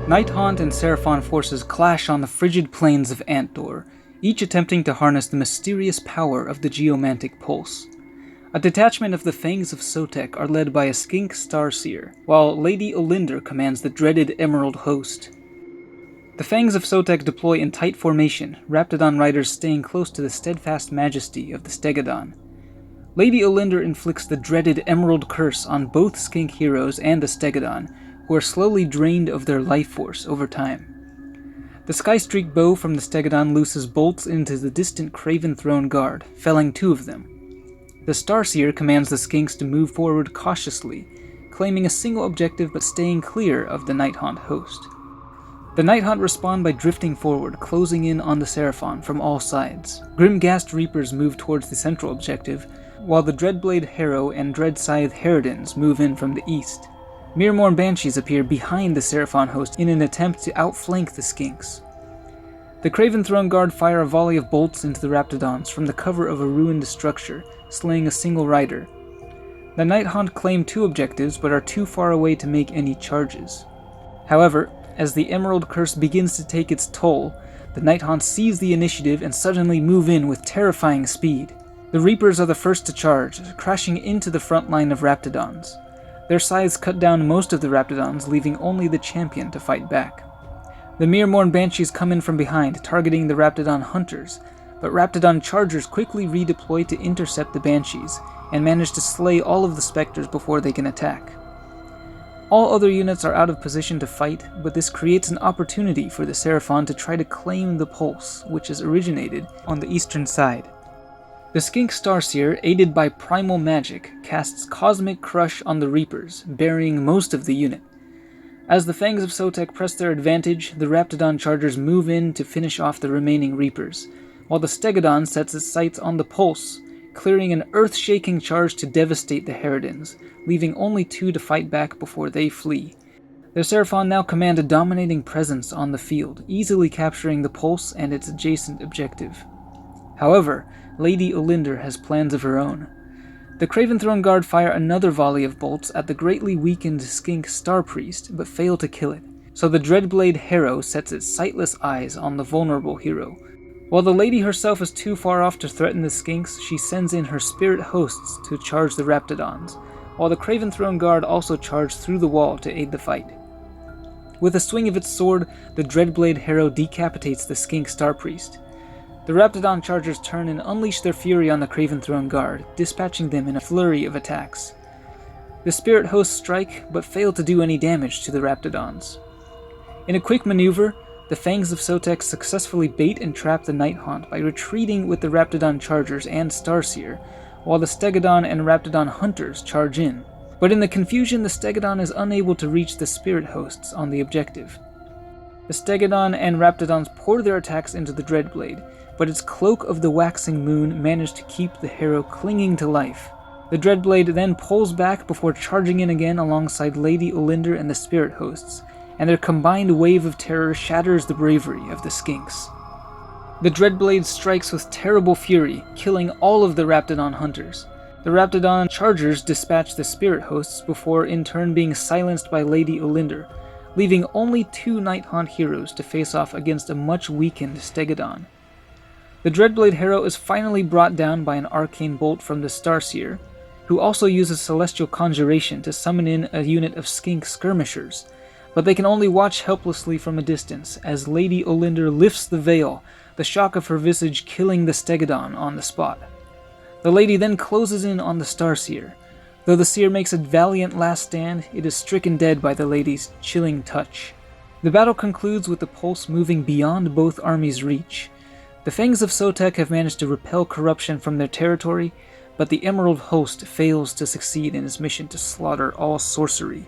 Nighthaunt and Seraphon forces clash on the frigid plains of Antdor, each attempting to harness the mysterious power of the geomantic pulse. A detachment of the Fangs of Sotek are led by a skink starseer, while Lady Olinder commands the dreaded Emerald Host. The Fangs of Sotek deploy in tight formation, Raptidon riders staying close to the steadfast majesty of the Stegodon. Lady Olinder inflicts the dreaded Emerald Curse on both skink heroes and the Stegodon, who are slowly drained of their life force over time. The Skystreak bow from the Stegodon looses bolts into the distant Craven Throne Guard, felling 2 of them. The Starseer commands the skinks to move forward cautiously, claiming a single objective but staying clear of the Nighthaunt host. The Nighthaunt respond by drifting forward, closing in on the Seraphon from all sides. Grim-Ghast Reapers move towards the central objective, while the Dreadblade Harrow and Dreadscythe Harridans move in from the east. Mirmorn Banshees appear behind the Seraphon host in an attempt to outflank the skinks. The Craven Throne Guard fire a volley of bolts into the Raptidons from the cover of a ruined structure, slaying a single rider. The Nighthaunt claim 2 objectives but are too far away to make any charges. However, as the Emerald Curse begins to take its toll, the Nighthaunt seize the initiative and suddenly move in with terrifying speed. The Reapers are the first to charge, crashing into the front line of Raptidons. Their scythes cut down most of the Raptidons, leaving only the champion to fight back. The Mirmorn Banshees come in from behind, targeting the Raptidon hunters, but Raptidon chargers quickly redeploy to intercept the Banshees, and manage to slay all of the Spectres before they can attack. All other units are out of position to fight, but this creates an opportunity for the Seraphon to try to claim the pulse, which is originated on the eastern side. The Skink Starseer, aided by primal magic, casts Cosmic Crush on the Reapers, burying most of the unit. As the Fangs of Sotek press their advantage, the Raptidon chargers move in to finish off the remaining Reapers, while the Stegodon sets its sights on the Pulse, clearing an earth-shaking charge to devastate the Harridans, leaving only 2 to fight back before they flee. The Seraphon now command a dominating presence on the field, easily capturing the Pulse and its adjacent objective. However, Lady Olinder has plans of her own. The Craven Throne Guard fire another volley of bolts at the greatly weakened skink Star Priest, but fail to kill it, so the Dreadblade Harrow sets its sightless eyes on the vulnerable hero. While the lady herself is too far off to threaten the skinks, she sends in her spirit hosts to charge the Raptidons, while the Craven Throne Guard also charge through the wall to aid the fight. With a swing of its sword, the Dreadblade Harrow decapitates the skink Star Priest. The Raptidon chargers turn and unleash their fury on the Craven Throne Guard, dispatching them in a flurry of attacks. The Spirit Hosts strike, but fail to do any damage to the Raptidons. In a quick maneuver, the Fangs of Sotek successfully bait and trap the Nighthaunt by retreating with the Raptidon chargers and Starseer, while the Stegodon and Raptidon hunters charge in. But in the confusion, the Stegodon is unable to reach the Spirit Hosts on the objective. The Stegodon and Raptidons pour their attacks into the Dreadblade, but its Cloak of the Waxing Moon managed to keep the Harrow clinging to life. The Dreadblade then pulls back before charging in again alongside Lady Olinder and the Spirit Hosts, and their combined wave of terror shatters the bravery of the skinks. The Dreadblade strikes with terrible fury, killing all of the Raptidon hunters. The Raptidon chargers dispatch the Spirit Hosts before in turn being silenced by Lady Olinder, leaving only 2 Nighthaunt heroes to face off against a much weakened Stegodon. The Dreadblade Harrow is finally brought down by an arcane bolt from the Starseer, who also uses Celestial Conjuration to summon in a unit of skink skirmishers, but they can only watch helplessly from a distance as Lady Olinder lifts the veil, the shock of her visage killing the Stegodon on the spot. The lady then closes in on the Starseer. Though the seer makes a valiant last stand, it is stricken dead by the lady's chilling touch. The battle concludes with the Pulse moving beyond both armies' reach. The Fangs of Sotek have managed to repel corruption from their territory, but the Emerald Host fails to succeed in its mission to slaughter all sorcery.